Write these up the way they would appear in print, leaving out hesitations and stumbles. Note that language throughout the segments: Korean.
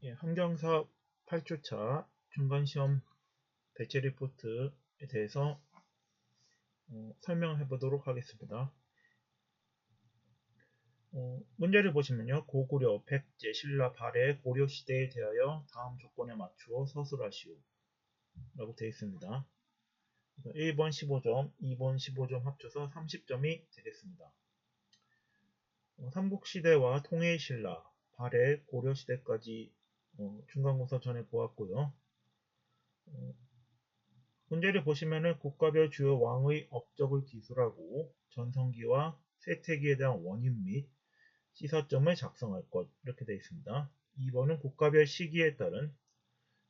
예, 환경사업 8주차 중간시험 배치 리포트에 대해서 설명해 보도록 하겠습니다. 문제를 보시면요. 고구려, 백제, 신라, 발해, 고려시대에 대하여 다음 조건에 맞추어 서술하시오 라고 되어 있습니다. 1번 15점, 2번 15점 합쳐서 30점이 되겠습니다. 삼국시대와 통일신라, 발해, 고려시대까지 중간고사 전에 보았고요. 문제를 보시면은 국가별 주요 왕의 업적을 기술하고 전성기와 쇠퇴기에 대한 원인 및 시사점을 작성할 것 이렇게 되어 있습니다. 2번은 국가별 시기에 따른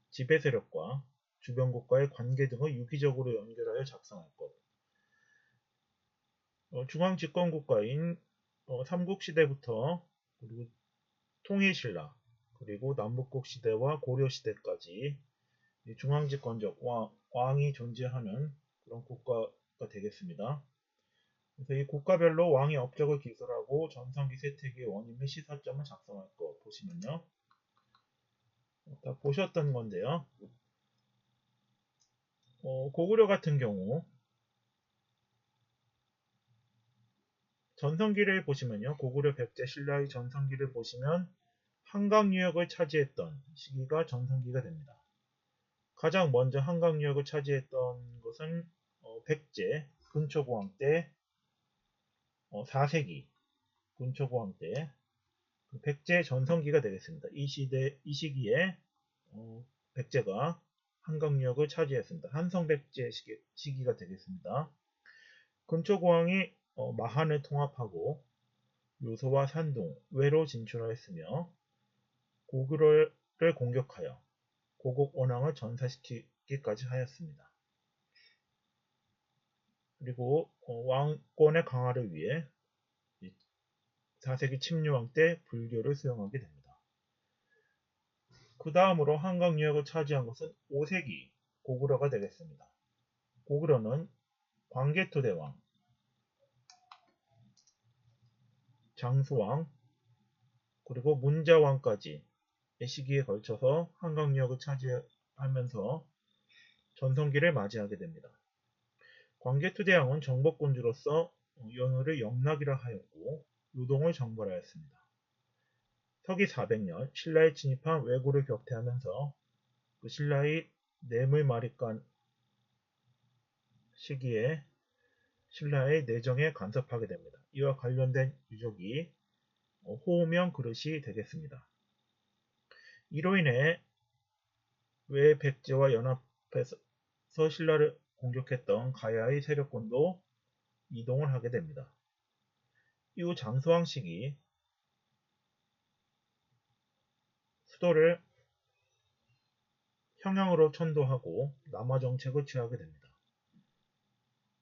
지배 세력과 주변 국가의 관계 등을 유기적으로 연결하여 작성할 것. 중앙 집권 국가인 삼국시대부터 그리고 통일신라 그리고 남북국 시대와 고려시대까지 중앙집권적 왕이 존재하는 그런 국가가 되겠습니다. 그래서 이 국가별로 왕의 업적을 기술하고 전성기 쇠퇴기의 원인 및 시사점을 작성할 거 보시면요. 다 보셨던 건데요. 고구려 같은 경우 전성기를 보시면요. 고구려 백제 신라의 전성기를 보시면 한강 유역을 차지했던 시기가 전성기가 됩니다. 가장 먼저 한강 유역을 차지했던 것은 백제 근초고왕 때 4세기 근초고왕 때 백제 전성기가 되겠습니다. 이 시기에 백제가 한강 유역을 차지했습니다. 한성백제 시기가 되겠습니다. 근초고왕이 마한을 통합하고 요소와 산둥, 외로 진출하였으며 고구려를 공격하여 고국 원왕을 전사시키기까지 하였습니다. 그리고 왕권의 강화를 위해 4세기 침류왕 때 불교를 수용하게 됩니다. 그 다음으로 한강 유역을 차지한 것은 5세기 고구려가 되겠습니다. 고구려는 광개토대왕, 장수왕, 그리고 문자왕까지의 시기에 걸쳐서 한강 유역을 차지하면서 전성기를 맞이하게 됩니다. 광개토대왕은 정복군주로서 연호를 영락이라 하였고 요동을 정벌하였습니다. 서기 400년 신라에 진입한 왜구를 격퇴하면서 그 신라의 뇌물마리간 시기에 신라의 내정에 간섭하게 됩니다. 이와 관련된 유적이 호우명 그릇이 되겠습니다. 이로 인해 외백제와 연합해서 신라를 공격했던 가야의 세력군도 이동을 하게 됩니다. 이후 장수왕 시기 수도를 평양으로 천도하고 남하 정책을 취하게 됩니다.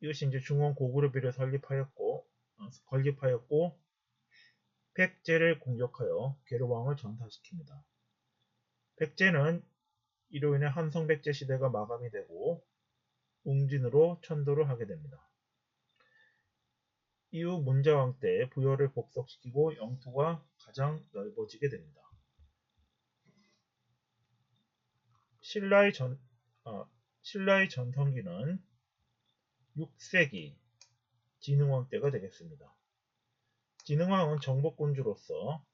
이것이 이제 중원 고구려비를 건립하였고 백제를 공격하여 계류왕을 전사시킵니다. 백제는 이로 인해 한성백제 시대가 마감이 되고 웅진으로 천도를 하게 됩니다. 이후 문자왕 때 부여를 복속시키고 영토가 가장 넓어지게 됩니다. 신라의 전성기는 6세기 진흥왕 때가 되겠습니다. 진흥왕은 정복군주로서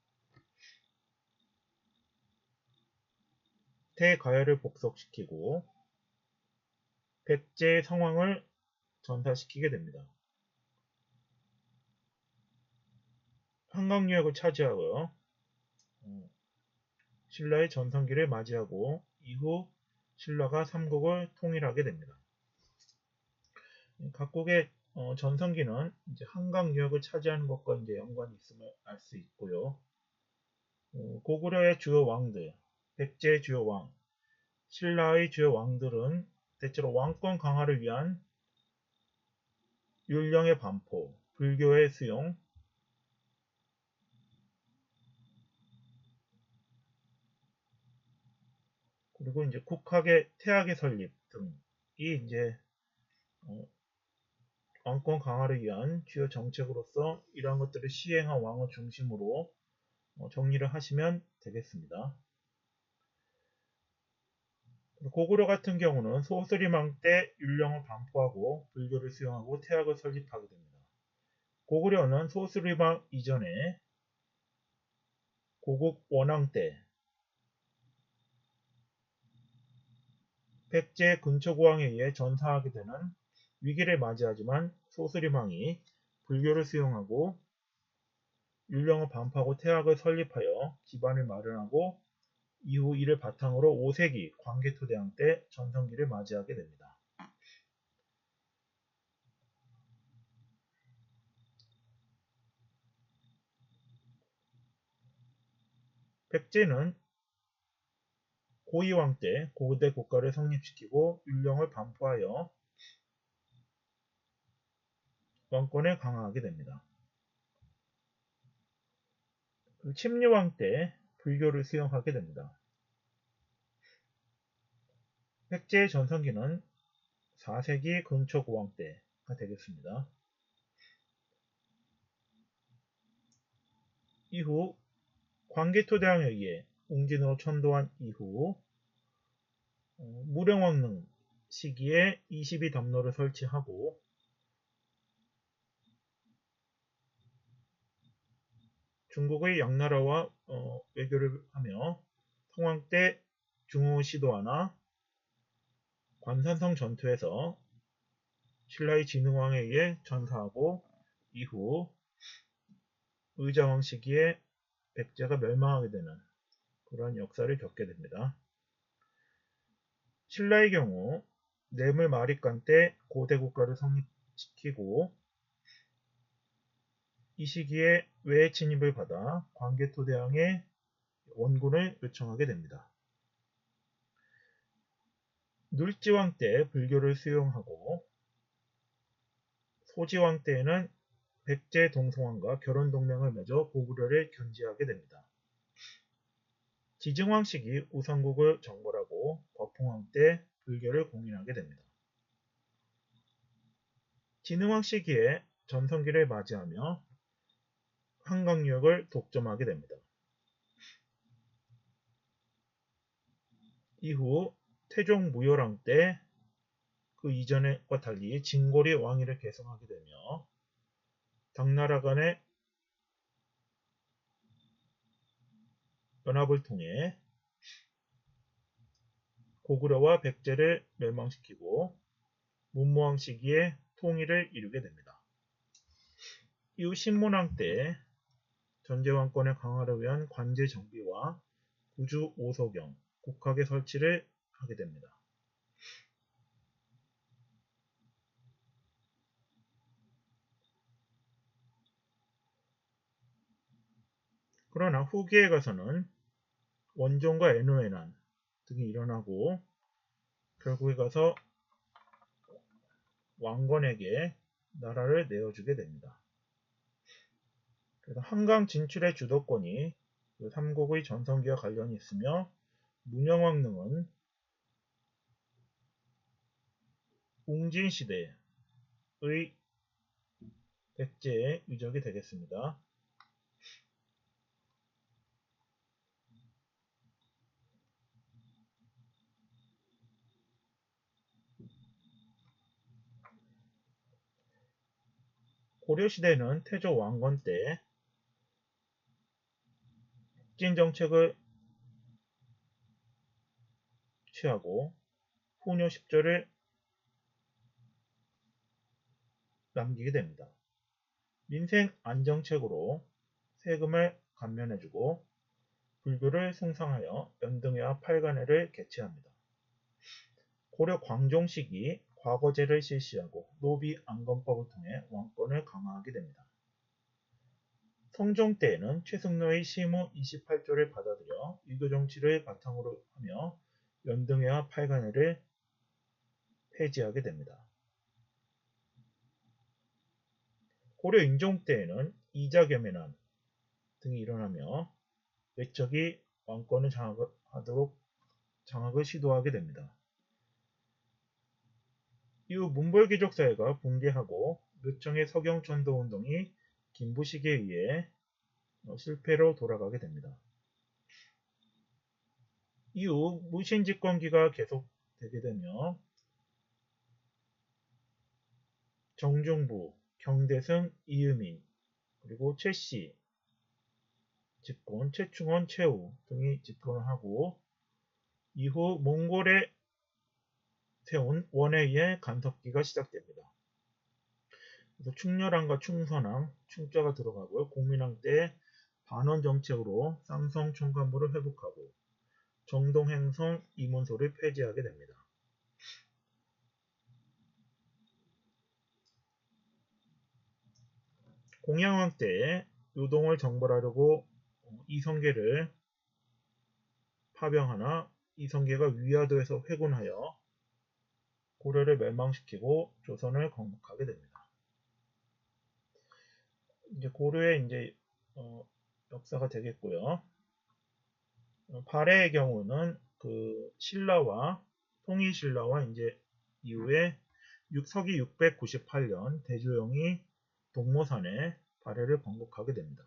대가야를 복속시키고 백제의 성왕을 전사시키게 됩니다. 한강 유역을 차지하고요. 신라의 전성기를 맞이하고 이후 신라가 삼국을 통일하게 됩니다. 각국의 전성기는 이제 한강 유역을 차지하는 것과 이제 연관이 있음을 알 수 있고요. 고구려의 주요 왕들, 백제의 주요 왕, 신라의 주요 왕들은 대체로 왕권 강화를 위한 율령의 반포, 불교의 수용, 그리고 이제 국학의 태학의 설립 등이 이제 왕권 강화를 위한 주요 정책으로서 이러한 것들을 시행한 왕을 중심으로 정리를 하시면 되겠습니다. 고구려 같은 경우는 소수리망 때 율령을 반포하고 불교를 수용하고 태학을 설립하게 됩니다. 고구려는 소수리망 이전에 고국 원왕 때 백제 근초고왕에 의해 전사하게 되는 위기를 맞이하지만 소수리망이 불교를 수용하고 율령을 반포하고 태학을 설립하여 기반을 마련하고 이후 이를 바탕으로 5세기 광개토대왕 때 전성기를 맞이하게 됩니다. 백제는 고이왕 때 고대 국가를 성립시키고 율령을 반포하여 왕권을 강화하게 됩니다. 침류왕 때 불교를 수용하게 됩니다. 백제의 전성기는 4세기 근초고왕 때가 되겠습니다. 이후 광개토대왕에 의해 웅진으로 천도한 이후 무령왕릉 시기에 22담로를 설치하고 중국의 양나라와 외교를 하며 성왕 때 중후 시도하나 관산성 전투에서 신라의 진흥왕에 의해 전사하고 이후 의자왕 시기에 백제가 멸망하게 되는 그런 역사를 겪게 됩니다. 신라의 경우 뇌물 마립간 때 고대 국가를 성립시키고 이 시기에 외의 침입을 받아 광개토대왕의 원군을 요청하게 됩니다. 눌지왕 때 불교를 수용하고 소지왕 때에는 백제 동성왕과 결혼 동맹을 맺어 고구려를 견제하게 됩니다. 지증왕 시기 우상국을 정벌하고 거풍왕 때 불교를 공인하게 됩니다. 진흥왕 시기에 전성기를 맞이하며 한강유역을 독점하게 됩니다. 이후 태종 무열왕 때 그 이전과 달리 진골이 왕위를 계승하게 되며 당나라 간의 연합을 통해 고구려와 백제를 멸망시키고 문무왕 시기에 통일을 이루게 됩니다. 이후 신문왕 때 전제왕권의 강화를 위한 관제 정비와 구주 오소경, 국학의 설치를 하게 됩니다. 그러나 후기에 가서는 원종과 애노의 난 등이 일어나고 결국에 가서 왕건에게 나라를 내어주게 됩니다. 그래서 한강 진출의 주도권이 그 삼국의 전성기와 관련이 있으며 문영왕릉은 웅진시대의 백제의 유적이 되겠습니다. 고려시대는 태조 왕건 때 흑진 정책을 취하고 후녀 10조를 남기게 됩니다. 민생 안정책으로 세금을 감면해주고 불교를 숭상하여 연등회와 팔간회를 개최합니다. 고려 광종 시기 과거제를 실시하고 노비 안건법을 통해 왕권을 강화하게 됩니다. 성종 때에는 최승로의 시무 28조를 받아들여 유교 정치를 바탕으로 하며 연등회와 팔간회를 폐지하게 됩니다. 고려 인종 때에는 이자겸해난 등이 일어나며 외척이 왕권을 장악을 시도하게 됩니다. 이후 문벌귀족사회가 붕괴하고 묘청의 서경천도 운동이 김부식에 의해 실패로 돌아가게 됩니다. 이후 무신집권기가 계속 되게 되며 정중부, 경대승, 이유민, 그리고 최씨, 집권, 최충원, 최우 등이 집권을 하고 이후 몽골에 세운 원해의 간섭기가 시작됩니다. 그래서 충렬왕과 충선왕, 충자가 들어가고요. 공민왕 때 반원 정책으로 쌍성 총관부를 회복하고 정동행성 이문소를 폐지하게 됩니다. 공양왕 때 요동을 정벌하려고 이성계를 파병하나 이성계가 위화도에서 회군하여 고려를 멸망시키고 조선을 건국하게 됩니다. 이제 고려의 이제 역사가 되겠고요. 발해의 경우는 그 신라와 통일신라와 이제 이후에 서기 698년 대조영이 동모산에 발해를 건국하게 됩니다.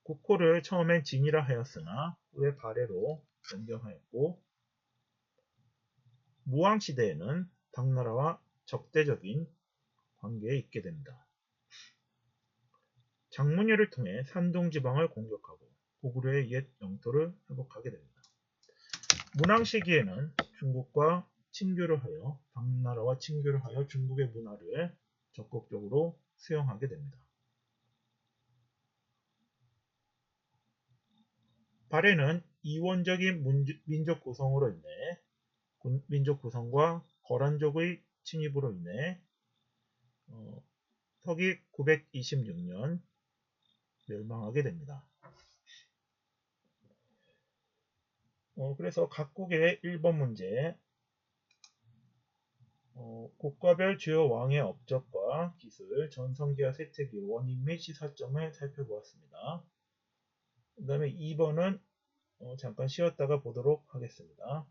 국호를 처음엔 진이라 하였으나 후에 발해로 변경하였고 무왕시대에는 당나라와 적대적인 관계에 있게 됩니다. 장문여를 통해 산둥지방을 공격하고 고구려의 옛 영토를 회복하게 됩니다. 문왕 시기에는 중국과 친교를 하여 당나라와 친교를 하여 중국의 문화를 적극적으로 수용하게 됩니다. 발해는 이원적인 민족 구성으로 인해 민족 구성과 거란족의 침입으로 인해 서기 926년 멸망하게 됩니다. 그래서 각국의 1번 문제 국가별 주요 왕의 업적과 기술, 전성기와 쇠퇴기, 원인 및 시사점을 살펴보았습니다. 그 다음에 2번은 잠깐 쉬었다가 보도록 하겠습니다.